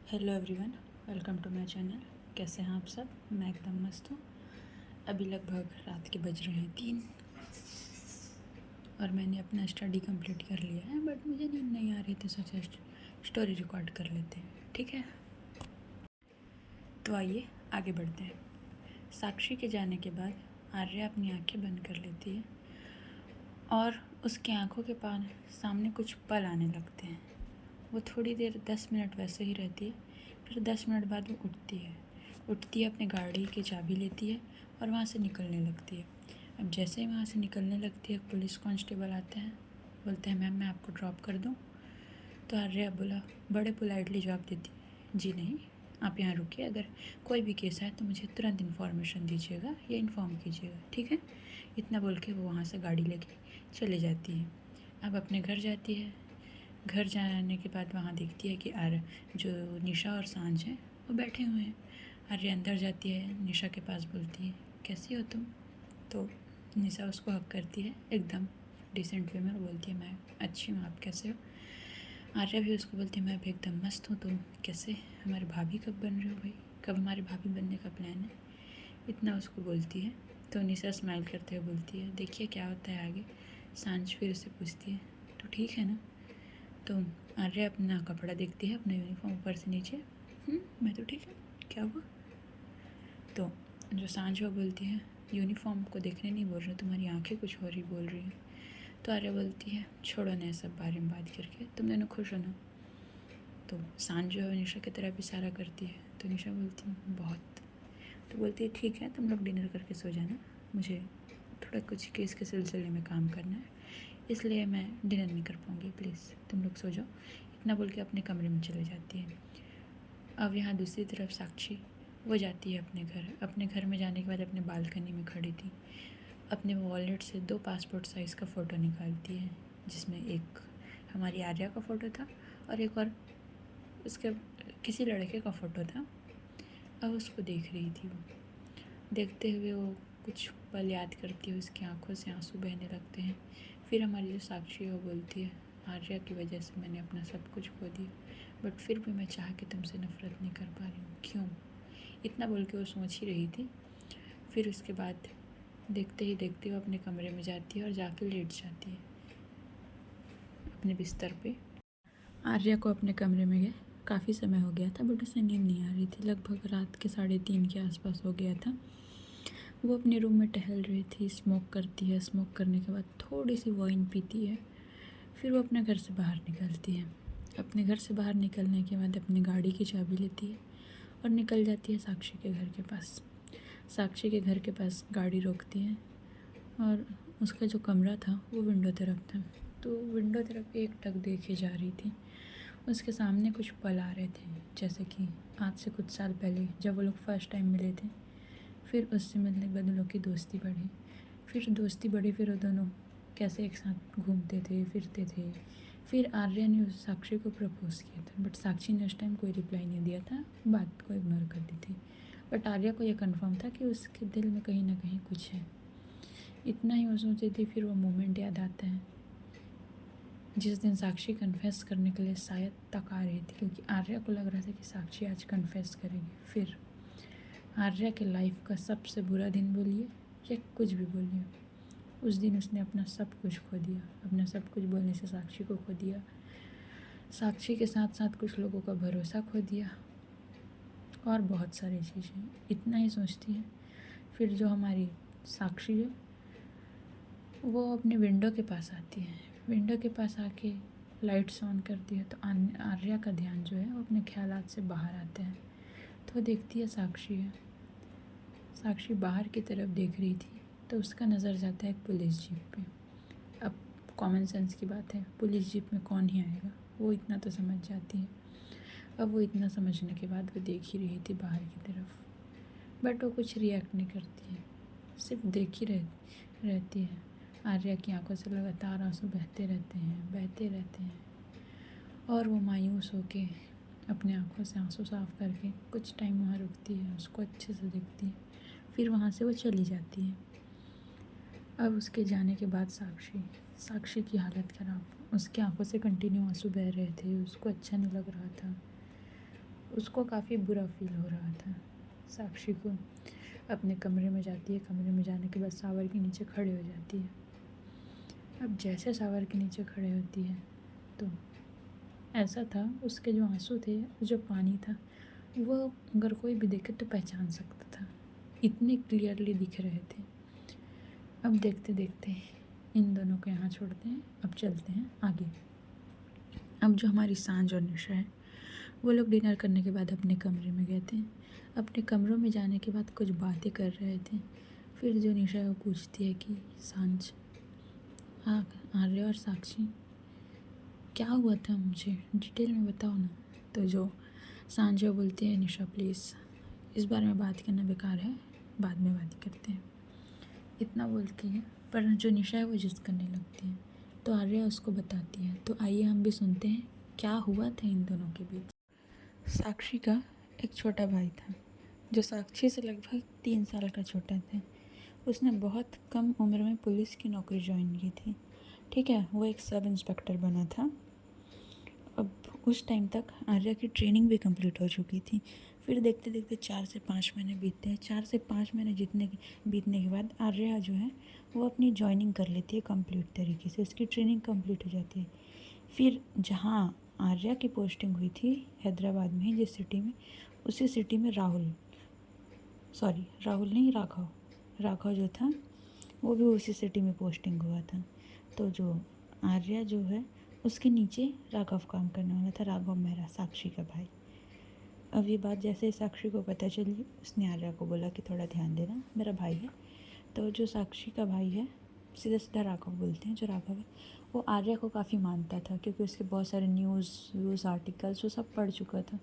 Hello everyone, welcome to my channel. कैसे हैं आप सब? मैं एकदम मस्त हूँ। अभी लगभग रात के बज रहे हैं 3 और मैंने अपना स्टडी कंप्लीट कर लिया है, बट मुझे नींद नहीं आ रही तो सोचा स्टोरी रिकॉर्ड कर लेते हैं। ठीक है, तो आइए आगे बढ़ते हैं। साक्षी के जाने के बाद आर्या अपनी आंखें बंद कर लेती है और उसकी आंखों के पास सामने कुछ पल आने लगते हैं। वो थोड़ी देर 10 मिनट वैसे ही रहती है, फिर 10 मिनट बाद वो उठती है, अपनी गाड़ी की चाबी लेती है और वहाँ से निकलने लगती है। अब जैसे ही वहाँ से निकलने लगती है, पुलिस कांस्टेबल आते हैं, बोलते हैं मैम मैं आपको ड्रॉप कर दूँ। तो आर्या बड़े पोलाइटली जवाब देती है, जी नहीं, आप यहाँ रुकिए, अगर कोई भी केस है तो मुझे तुरंत इन्फॉर्मेशन दीजिएगा या इन्फॉर्म कीजिएगा, ठीक है। इतना बोल के वो वहाँ से गाड़ी लेके चले जाती है। अब अपने घर जाती है। घर जाने के बाद वहाँ देखती है कि जो निशा और सांझ हैं वो बैठे हुए हैं। आर्या अंदर जाती है, निशा के पास बोलती है कैसी हो तुम? तो निशा उसको हक करती है एकदम डिसेंट वे में और बोलती है मैं अच्छी हूँ, आप कैसे हो? आर्या भी उसको बोलती है मैं भी एकदम मस्त हूँ, तुम कैसे? हमारे भाभी कब बन रहे हो भाई? कब हमारे भाभी बनने का प्लान है? इतना उसको बोलती है। तो निशा स्माइल करते हुए बोलती है देखिए क्या होता है आगे। सांझ फिर उससे पूछती है तो ठीक है ना? तो आर्या अपना कपड़ा देखती है, अपना यूनिफॉर्म ऊपर से नीचे। मैं तो ठीक है, क्या हुआ? तो जो सांझ वो बोलती है यूनिफॉर्म को देखने नहीं बोल रही, तुम्हारी आंखें कुछ हो रही बोल रही हैं। तो आर्या बोलती है छोड़ो ना सब बारे में बात करके, तुम दोनों खुश हो ना? तो सांझ जो है निशा की तरफ इशारा करती है। तो निशा बोलती है बहुत। तो बोलती है ठीक है, तुम लोग डिनर करके सो जाना, मुझे थोड़ा कुछ केस के सिलसिले में काम करना है, इसलिए मैं डिनर नहीं कर पाऊँगी, प्लीज़ तुम लोग सो जाओ। इतना बोल के अपने कमरे में चले जाती है। अब यहाँ दूसरी तरफ साक्षी वो जाती है अपने घर। अपने घर में जाने के बाद अपने बालकनी में खड़ी थी, अपने वॉलेट से 2 पासपोर्ट साइज़ का फ़ोटो निकालती है, जिसमें एक हमारी आर्या का फ़ोटो था और एक और उसके किसी लड़के का फ़ोटो था। अब उसको देख रही थी। वो देखते हुए वो कुछ पल याद करती है, उसकी आंखों से आंसू बहने लगते हैं। फिर हमारी जो साक्षी है वो बोलती है आर्या की वजह से मैंने अपना सब कुछ खो दिया, बट फिर भी मैं चाह के तुमसे नफ़रत नहीं कर पा रही हूँ, क्यों? इतना बोल के वो सोच ही रही थी। फिर उसके बाद देखते ही देखते वो अपने कमरे में जाती है और जाके लेट जाती है अपने बिस्तर पे। आर्या को अपने कमरे में गए काफ़ी समय हो गया था, बट उसे नींद नहीं आ रही थी। लगभग रात के 3:30 के आसपास हो गया था। वो अपने रूम में टहल रही थी, स्मोक करती है, स्मोक करने के बाद थोड़ी सी वाइन पीती है, फिर वो अपने घर से बाहर निकलती है। अपने घर से बाहर निकलने के बाद अपनी गाड़ी की चाबी लेती है और निकल जाती है साक्षी के घर के पास। साक्षी के घर के पास गाड़ी रोकती है और उसका जो कमरा था वो विंडो तरफ था। तो विंडो तरफ एक टक देखे जा रही थी। उसके सामने कुछ पल आ रहे थे, जैसे कि आज से कुछ साल पहले जब वो लोग फर्स्ट टाइम मिले थे। फिर उससे मिलने के बाद उन लोग की दोस्ती बढ़ी, फिर वो दोनों कैसे एक साथ घूमते थे, फिरते थे। फिर आर्या ने उस साक्षी को प्रपोज़ किया था, बट साक्षी ने उस टाइम कोई रिप्लाई नहीं दिया था, बात को इग्नोर कर दी थी। बट आर्या को यह कन्फर्म था कि उसके दिल में कहीं ना कहीं कुछ है। इतना ही वो सोची थी। फिर वो मोमेंट याद आता है जिस दिन साक्षी कन्फेस करने के लिए शायद तक आ रही थी, क्योंकि आर्या को लग रहा था कि साक्षी आज कन्फेस करेगी। फिर आर्या के लाइफ का सबसे बुरा दिन बोलिए या कुछ भी बोलिए, उस दिन उसने अपना सब कुछ खो दिया। अपना सब कुछ बोलने से साक्षी को खो दिया, साक्षी के साथ साथ कुछ लोगों का भरोसा खो दिया और बहुत सारी चीज़ें। इतना ही सोचती है। फिर जो हमारी साक्षी है वो अपने विंडो के पास आती है। विंडो के पास आके लाइट्स ऑन करती है, तो आर्या का ध्यान जो है वो अपने ख्यालात से बाहर आते हैं। तो वो देखती है साक्षी है। साक्षी बाहर की तरफ देख रही थी, तो उसका नज़र जाता है एक पुलिस जीप पे। अब कॉमन सेंस की बात है, पुलिस जीप में कौन ही आएगा, वो इतना तो समझ जाती है। अब वो इतना समझने के बाद वो देख ही रही थी बाहर की तरफ, बट वो कुछ रिएक्ट नहीं करती है, सिर्फ देख ही रहती है। आर्या की आंखों से लगातार आंसू बहते रहते हैं और वो मायूस होके अपने आंखों से आंसू साफ करके कुछ टाइम वहाँ रुकती है, उसको अच्छे से देखती है, फिर वहाँ से वो चली जाती है। अब उसके जाने के बाद साक्षी की हालत ख़राब। उसकी आंखों से कंटिन्यू आंसू बह रहे थे, उसको अच्छा नहीं लग रहा था। उसको काफ़ी बुरा फील हो रहा था। साक्षी को अपने कमरे में जाती है, कमरे में जाने के बाद शावर के नीचे खड़े हो जाती है। अब जैसे शावर के नीचे खड़े होती है तो ऐसा था, उसके जो आंसू थे, जो पानी था, वो अगर कोई भी देखे तो पहचान सकता था, इतने क्लियरली दिख रहे थे। अब देखते देखते इन दोनों को यहाँ छोड़ते हैं, अब चलते हैं आगे। अब जो हमारी सांझ और निशा है, वो लोग डिनर करने के बाद अपने कमरे में गए थे। अपने कमरों में जाने के बाद कुछ बातें कर रहे थे। फिर जो निशा वो पूछती है कि सांझ, आर्य और साक्षी, क्या हुआ था, मुझे डिटेल में बताओ ना। तो जो सांझ वो बोलती है, निशा प्लीज़ इस बारे में बात करना बेकार है, बाद में बात करते हैं, इतना बोलती है। पर जो निशा है वो जिद करने लगती है, तो आर्या उसको बताती है। तो आइए हम भी सुनते हैं क्या हुआ था इन दोनों के बीच। साक्षी का एक छोटा भाई था जो साक्षी से लगभग 3 साल का छोटा था। उसने बहुत कम उम्र में पुलिस की नौकरी ज्वाइन की थी। ठीक है, वो एक सब इंस्पेक्टर बना था। अब उस टाइम तक आर्या की ट्रेनिंग भी कंप्लीट हो चुकी थी। फिर देखते देखते 4 से 5 महीने बीतते हैं। 4 से 5 महीने बीतने के बाद आर्या जो है वो अपनी ज्वाइनिंग कर लेती है कंप्लीट तरीके से, उसकी ट्रेनिंग कंप्लीट हो जाती है। फिर जहाँ आर्या की पोस्टिंग हुई थी हैदराबाद में, जिस सिटी में, उसी सिटी में राहुल नहीं, राघव जो था वो भी उसी सिटी में पोस्टिंग हुआ था। तो जो आर्या जो है उसके नीचे राघव काम करने वाला था, राघव मेहरा, साक्षी का भाई। अब ये बात जैसे साक्षी को पता चली, उसने आर्या को बोला कि थोड़ा ध्यान देना, मेरा भाई है। तो जो साक्षी का भाई है, सीधा सीधा राघव बोलते हैं, जो राघव है वो आर्या को काफ़ी मानता था, क्योंकि उसके बहुत सारे न्यूज़ आर्टिकल्स वो सब पढ़ चुका था।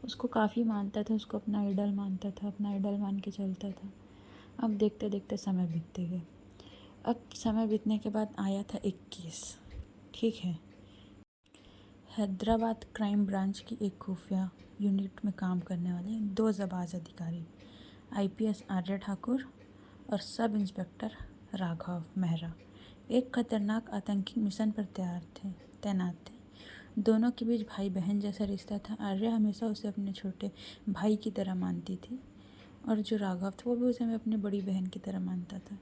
उसको काफ़ी मानता था, उसको अपना आइडल मानता था, अपना आइडल मान के चलता था। अब देखते देखते समय बीतते गए। अब समय बीतने के बाद आया था एक केस। ठीक है, हैदराबाद क्राइम ब्रांच की एक खुफिया यूनिट में काम करने वाले 2 जाबाज अधिकारी, आईपीएस आर्य ठाकुर और सब इंस्पेक्टर राघव मेहरा, एक खतरनाक आतंकी मिशन पर तैनात थे। दोनों के बीच भाई बहन जैसा रिश्ता था। आर्या हमेशा उसे अपने छोटे भाई की तरह मानती थी, और जो राघव था वो भी उसे अपनी बड़ी बहन की तरह मानता था।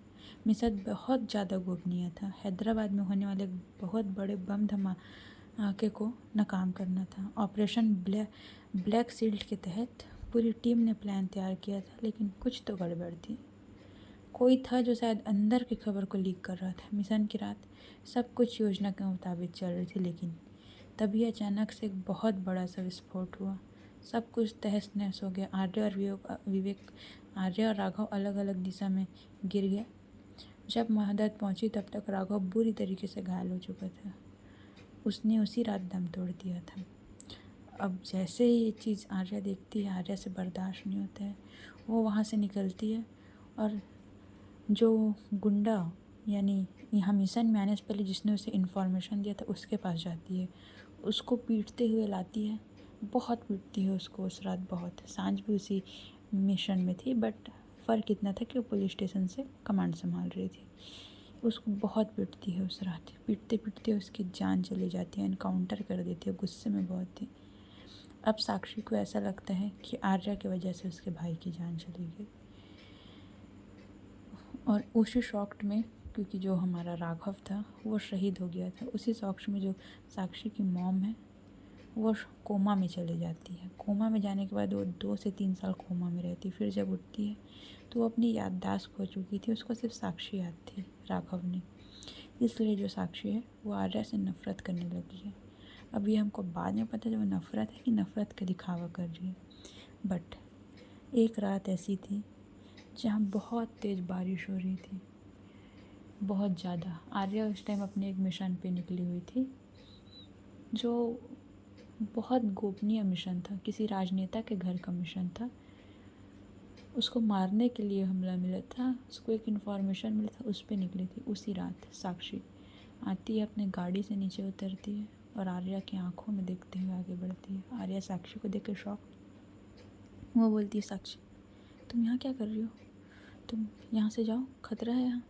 मिशन बहुत ज़्यादा गोपनीय था। हैदराबाद में होने वाले बहुत बड़े बम धमाके को नाकाम करना था। ऑपरेशन ब्लैक शील्ड के तहत पूरी टीम ने प्लान तैयार किया था, लेकिन कुछ तो गड़बड़ थी। कोई था जो शायद अंदर की खबर को लीक कर रहा था। मिशन की रात सब कुछ योजना के मुताबिक चल रही थी, लेकिन तभी अचानक से एक बहुत बड़ा सा विस्फोट हुआ। सब कुछ तहस नहस हो गया। आर्य और राघव अलग अलग दिशा में गिर गए। जब मदद पहुंची तब तक राघव बुरी तरीके से घायल हो चुका था। उसने उसी रात दम तोड़ दिया था। अब जैसे ही ये चीज़ आर्या देखती है, आर्या से बर्दाश्त नहीं होता है, वो वहाँ से निकलती है और जो गुंडा, यानी यहाँ मिशन में आने से पहले जिसने उसे इन्फॉर्मेशन दिया था, उसके पास जाती है, उसको पीटते हुए लाती है। बहुत पीटती है उसको उस रात बहुत। सांझ भी उसी मिशन में थी, बट फ़र्क इतना था कि वो पुलिस स्टेशन से कमांड संभाल रही थी। उसको बहुत पीटती है उस रात। पीटते पीटते उसकी जान चली जाती है, एनकाउंटर कर देती है, गुस्से में बहुत थी। अब साक्षी को ऐसा लगता है कि आर्या की वजह से उसके भाई की जान चली गई। और उसी शॉक्ट में, क्योंकि जो हमारा राघव था वो शहीद हो गया था, उसी शॉक्ट में जो साक्षी की मॉम है वो कोमा में चली जाती है। कोमा में जाने के बाद वो 2 से 3 साल कोमा में रहती। फिर जब उठती है तो वो अपनी याददाश्त खो चुकी थी, उसको सिर्फ साक्षी याद थी, राघव ने। इसलिए जो साक्षी है वो आर्या से नफ़रत करने लगी है। अब ये हमको बाद में पता चला वो नफ़रत है कि नफ़रत का दिखावा कर रही है। बट एक रात ऐसी थी जहाँ बहुत तेज़ बारिश हो रही थी, बहुत ज़्यादा। आर्या उस टाइम अपने एक मिशन पे निकली हुई थी, जो बहुत गोपनीय मिशन था, किसी राजनेता के घर का मिशन था। उसको मारने के लिए हमला मिला था, उसको एक इन्फॉर्मेशन मिला था, उस पर निकली थी। उसी रात साक्षी आती है, अपने गाड़ी से नीचे उतरती है और आर्या की आंखों में देखते हुए आगे बढ़ती है। आर्या साक्षी को देख कर शॉक, वो बोलती है, साक्षी तुम यहाँ क्या कर रही हो, तुम यहाँ से जाओ, खतरा है यहाँ।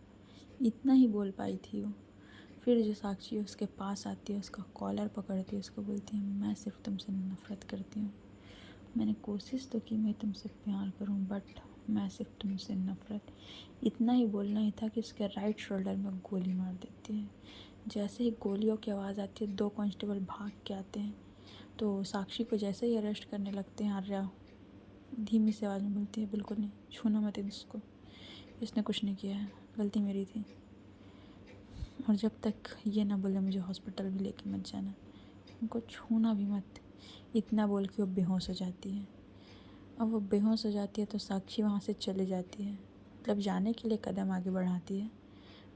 इतना ही बोल पाई थी वो। फिर जो साक्षी उसके पास आती है, उसका कॉलर पकड़ती है, उसको बोलती है, मैं सिर्फ तुमसे नफ़रत करती हूँ, मैंने कोशिश तो की मैं तुमसे प्यार करूं, बट मैं सिर्फ तुमसे नफ़रत। इतना ही बोलना ही था कि उसके राइट शोल्डर में गोली मार देती है। जैसे ही गोलियों की आवाज़ आती है, 2 कांस्टेबल भाग के आते हैं। तो साक्षी को जैसे ही अरेस्ट करने लगते हैं, आर्या धीमी सी आवाज़ में बोलती है, बिल्कुल नहीं, छूना मत इसको, इसने कुछ नहीं किया है, गलती मेरी थी। और जब तक ये ना बोले मुझे हॉस्पिटल भी लेके मत जाना, उनको छूना भी मत। इतना बोल के वो बेहोश हो जाती है। अब वो बेहोश हो जाती है तो साक्षी वहाँ से चले जाती है, मतलब जाने के लिए कदम आगे बढ़ाती है,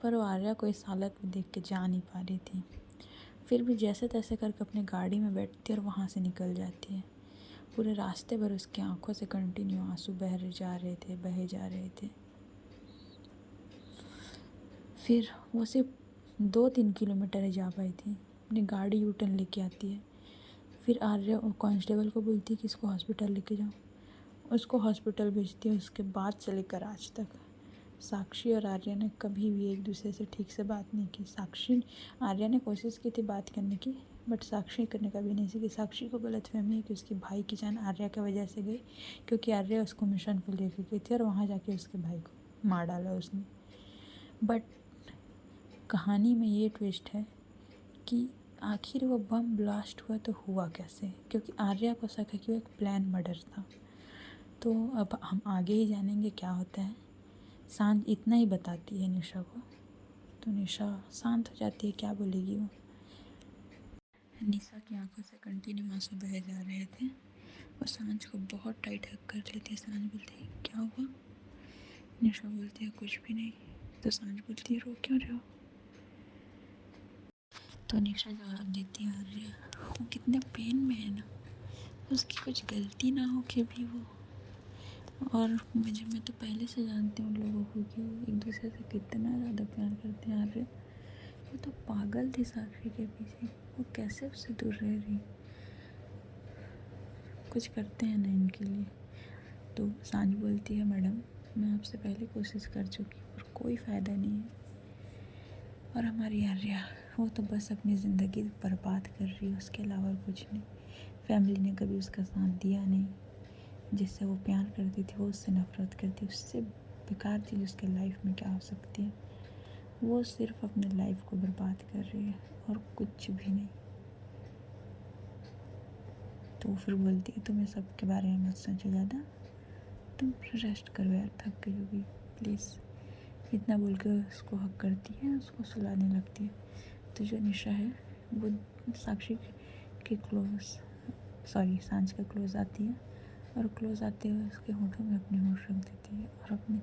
पर वो आर्या को इस हालत में देख के जा नहीं पा रही थी। फिर भी जैसे तैसे करके अपनी गाड़ी में बैठती है और वहाँ से निकल जाती है। पूरे रास्ते भर उसकी आंखों से कंटिन्यू आंसू बहे जा रहे थे। फिर वो सिर्फ 2-3 किलोमीटर ही जा पाई थी। अपनी गाड़ी यू टर्न लेके आती है। फिर आर्या कांस्टेबल को बोलती है कि इसको हॉस्पिटल लेके जाओ। उसको हॉस्पिटल भेजती है। उसके बाद से लेकर आज तक साक्षी और आर्या ने कभी भी एक दूसरे से ठीक से बात नहीं की। आर्या ने कोशिश की थी बात करने की, बट साक्षी करने का भी नहीं सीखी। साक्षी को गलतफहमी है कि उसके भाई की जान आर्या की वजह से गई, क्योंकि आर्या उसको मिशन पे लेके गई थी और वहाँ जाके उसके भाई को मार डाला उसने। बट कहानी में ये ट्विस्ट है कि आखिर वो बम ब्लास्ट हुआ तो हुआ कैसे, क्योंकि आर्या को शक है कि वो एक प्लान मर्डर था। तो अब हम आगे ही जानेंगे क्या होता है। सांझ इतना ही बताती है निशा को, तो निशा शांत हो जाती है। क्या बोलेगी वो? निशा की आंखों से कंटिन्यू आंसू बहे जा रहे थे। वो सांझ को बहुत टाइट हक कर लेती है। सांझ बोलती है, क्या हुआ? निशा बोलती है, कुछ भी नहीं। तो सांझ बोलती है, रो क्यों रहे हो? तो निशा जवाब देती है, आर्या वो कितने पेन में है ना, उसकी कुछ गलती ना हो के भी वो, और मैं तो पहले से जानती हूँ लोगों को कि एक दूसरे से कितना ज़्यादा प्यार करते हैं। आर्या वो तो पागल थी साक्षी के पीछे, वो कैसे उससे दूर रह रही? कुछ करते हैं ना इनके लिए। तो सांझ बोलती है, मैडम मैं आपसे पहले कोशिश कर चुकी हूँ पर कोई फ़ायदा नहीं है। और हमारी आर्या वो तो बस अपनी ज़िंदगी बर्बाद कर रही है, उसके अलावा कुछ नहीं। फैमिली ने कभी उसका साथ दिया नहीं। जिससे वो प्यार करती थी वो उससे नफ़रत करती, उससे बेकार चीज़ उसके लाइफ में क्या हो सकती है। वो सिर्फ अपने लाइफ को बर्बाद कर रही है और कुछ भी नहीं। तो वो फिर बोलती है, तुम्हें सबके बारे में मत सोचो ज़्यादा, तुम रेस्ट करो यार, थक गई होगी, प्लीज़। इतना बोल के उसको हक करती है, उसको सुलाने लगती है। तो जो निशा है वो साक्षी के सांझ के क्लोज आती है और क्लोज आते हुए उसके होठों में अपने होठ रख देती है और अपने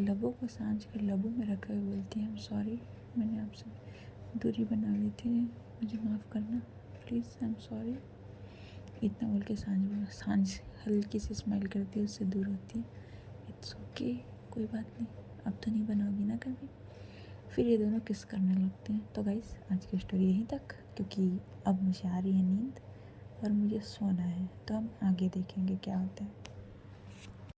लबों को सांझ के लबों में रखे हुए बोलती है, आई एम सॉरी, मैंने आपसे दूरी बना ली थी, मुझे माफ़ करना प्लीज़, आई एम सॉरी। इतना बोल के सांझ हल्की सी स्माइल करती है, उससे दूर होती है। इट्स ओके, कोई बात नहीं, अब तो नहीं बनाओगी ना कभी। फिर ये दोनों किस करने लगते हैं। तो गाइस आज की स्टोरी यहीं तक, क्योंकि अब मुझे आ रही है नींद और मुझे सोना है, तो हम आगे देखेंगे क्या होता है।